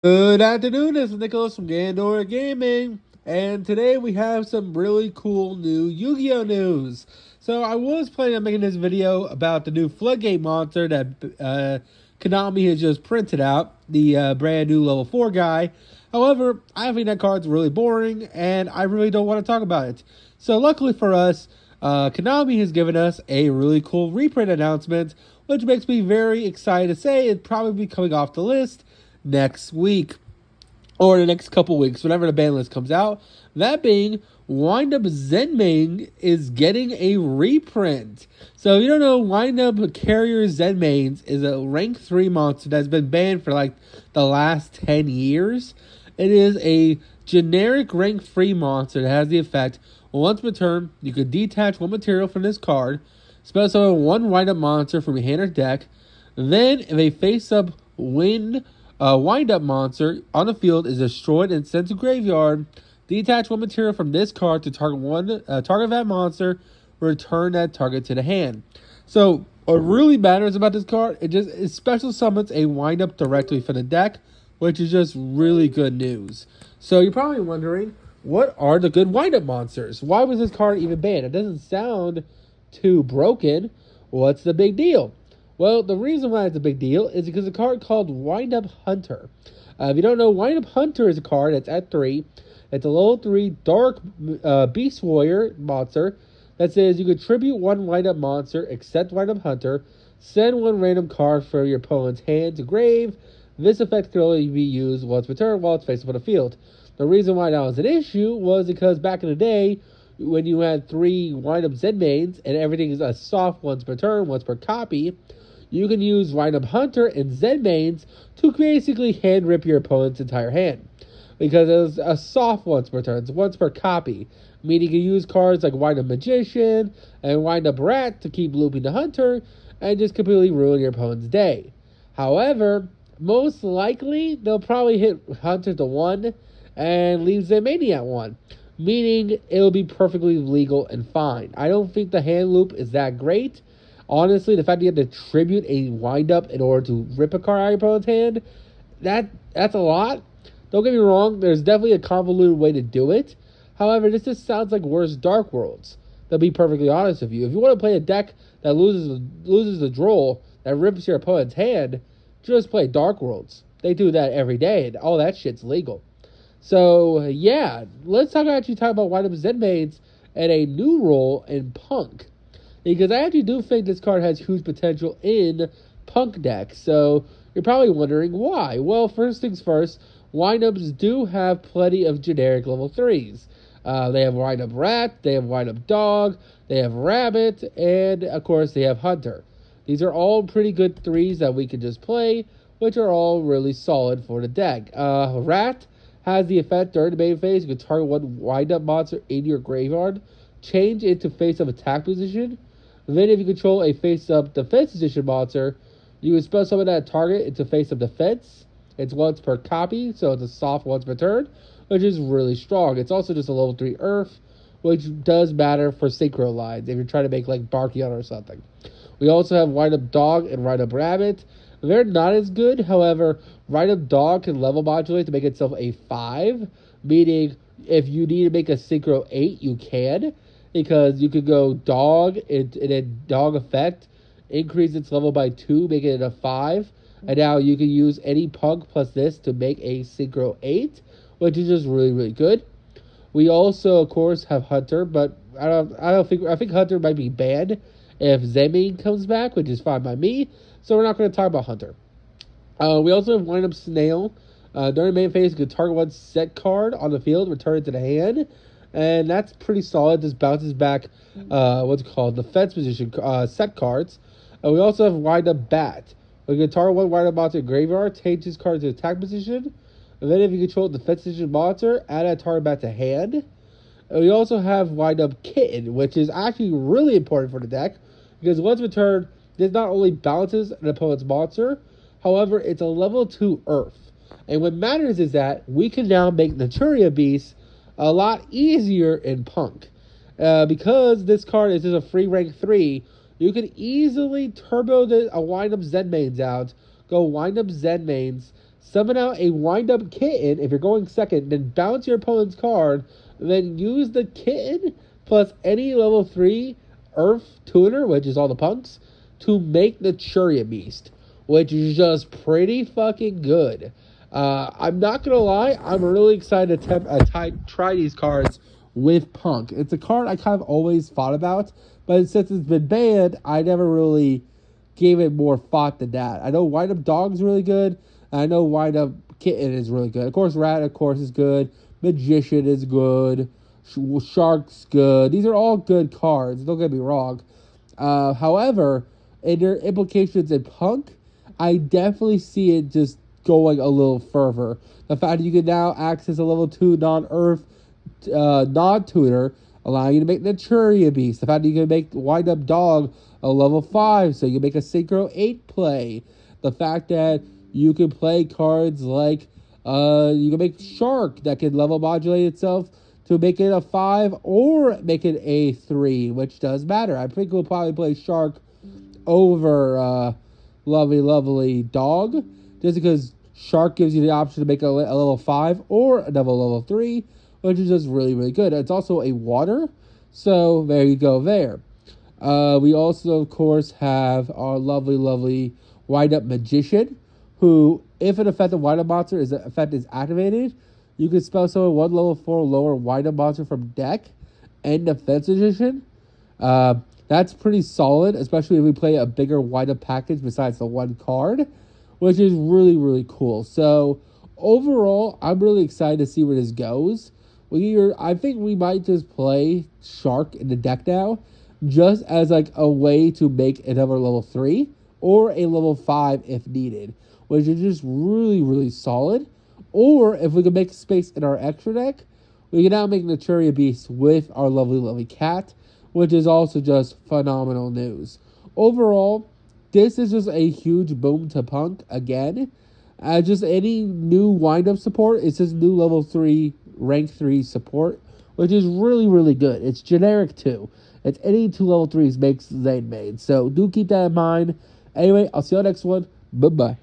Good afternoon, this is Nicholas from Gandor Gaming, and today we have some really cool new Yu-Gi-Oh news. So I was planning on making this video about the new Floodgate monster that Konami has just printed out, the brand new level 4 guy. However, I think that card's really boring, and I really don't want to talk about it. So luckily for us, Konami has given us a really cool reprint announcement, which makes me very excited to say it'd probably be coming off the list next week or the next couple weeks, whenever the ban list comes out. That being, Wind Up Zenmain is getting a reprint. So if you don't know, Wind Up Carrier Zenmains is a rank 3 monster that's been banned for like the last 10 years. It is a generic rank 3 monster that has the effect, once per turn, you could detach one material from this card, spell summon one Wind Up monster from your hand or deck. Then, if a face-up wind-up monster on the field is destroyed and sent to graveyard, detach one material from this card to target that monster, return that target to the hand. So, what really matters about this card, it special summons a wind-up directly from the deck, which is just really good news. So, you're probably wondering, what are the good wind-up monsters? Why was this card even banned? It doesn't sound too broken. What's the big deal? Well, the reason why it's a big deal is because a card called Wind Up Hunter. If you don't know, Wind Up Hunter is a card that's at 3. It's a level 3 dark Beast Warrior monster that says you contribute one Wind Up monster, except Wind Up Hunter, send one random card from your opponent's hand to grave. This effect can only be used once per turn while it's facing on the field. The reason why that was an issue was because back in the day, when you had 3 Wind Up Zenmains and everything is a soft once per turn, once per copy, you can use Wind Up Hunter and Zenmains to basically hand rip your opponent's entire hand. Because it was a soft once per turn, once per copy. Meaning you can use cards like Wind Up Magician and Wind Up Rat to keep looping the Hunter and just completely ruin your opponent's day. However, most likely they'll probably hit Hunter to 1 and leave Zenmaity at 1. Meaning it'll be perfectly legal and fine. I don't think the hand loop is that great. Honestly, the fact that you have to tribute a wind-up in order to rip a card out of your opponent's hand, that's a lot. Don't get me wrong, there's definitely a convoluted way to do it. However, this just sounds like worse Dark Worlds. To be perfectly honest with you. If you want to play a deck that loses the draw, that rips your opponent's hand, just play Dark Worlds. They do that every day, and all that shit's legal. So, yeah, let's talk about Wind Up Zenmains and a new role in Punk. Because I actually do think this card has huge potential in Punk decks. So, you're probably wondering why. Well, first things first, Wind-Ups do have plenty of generic level 3s. They have Wind-Up Rat, they have Wind-Up Dog, they have Rabbit, and, of course, they have Hunter. These are all pretty good 3s that we can just play, which are all really solid for the deck. Rat has the effect during the main phase. You can target one wind-up monster in your graveyard, change it to face-up attack position. Then if you control a face-up defense position monster, you can spell summon that target into face-up defense. It's once per copy, so it's a soft once per turn, which is really strong. It's also just a level 3 Earth, which does matter for synchro lines if you're trying to make like Barkion or something. We also have Wind-Up Dog and Wind-Up Rabbit. They're not as good, however, Wind-Up Dog can level modulate to make itself a 5, meaning if you need to make a synchro 8, you can, because you could go Dog and then Dog effect, increase its level by 2, making it a 5, and now you can use any Punk plus this to make a synchro 8, which is just really, really good. We also, of course, have Hunter, but I think Hunter might be banned if Zenmain comes back, which is fine by me. So we're not going to talk about Hunter. We also have Wind Up Snail. During the main phase, you can target one set card on the field, return it to the hand, and that's pretty solid. This bounces back defense position set cards. We also have Wind Up Bat. We can target one Wind Up monster in graveyard, change this card to attack position, and then if you control the defense position monster, add that target back to hand. And we also have Wind Up Kitten, which is actually really important for the deck, because once per turn, this not only balances an opponent's monster, however, it's a level 2 Earth. And what matters is that we can now make Naturia Beast a lot easier in Punk. Because this card is just a free rank 3, you can easily turbo a Wind Up Zenmains out, go Wind Up Zenmains, summon out a wind-up kitten if you're going second, then bounce your opponent's card, then use the kitten plus any level 3 Earth tuner, which is all the punks, to make the Churia Beast, which is just pretty fucking good. I'm not gonna lie, I'm really excited to try these cards with Punk. It's a card I kind of always thought about, but since it's been banned, I never really gave it more thought than that. I know Wind Up Dog's really good, and I know Wind Up Kitten is really good. Of course, Rat, of course, is good. Magician is good. Shark's good. These are all good cards, don't get me wrong. However, in their implications in Punk, I definitely see it just going a little further. The fact that you can now access a level 2 non-Earth non-tutor, allowing you to make the Churia Beast. The fact that you can make Wind Up Dog a level 5, so you can make a Synchro 8 play. The fact that you can play cards like, you can make Shark that can level modulate itself to make it a 5 or make it a 3, which does matter. I think we'll probably play Shark over lovely Dog, just because Shark gives you the option to make a level 5 or a double level 3, which is just really, really good. It's also a water, so there you go there. We also, of course, have our lovely Wind Up Magician, who, if an effective Wind Up monster effect is activated, you can spell summon one level 4 lower Wind Up monster from deck and Defense Edition. That's pretty solid, especially if we play a bigger Wind Up package besides the one card, which is really, really cool. So, overall, I'm really excited to see where this goes. I think we might just play Shark in the deck now, just as like a way to make another level 3 or a level 5 if needed, which is just really, really solid. Or if we can make space in our extra deck, we can now make the Churia Beast with our lovely cat, which is also just phenomenal news. Overall, this is just a huge boom to Punk again. Just any new wind-up support, it's just new level 3, rank 3 support, which is really, really good. It's generic too. It's any 2 level 3s makes Zenmaity. So do keep that in mind. Anyway, I'll see you on the next one. Bye-bye.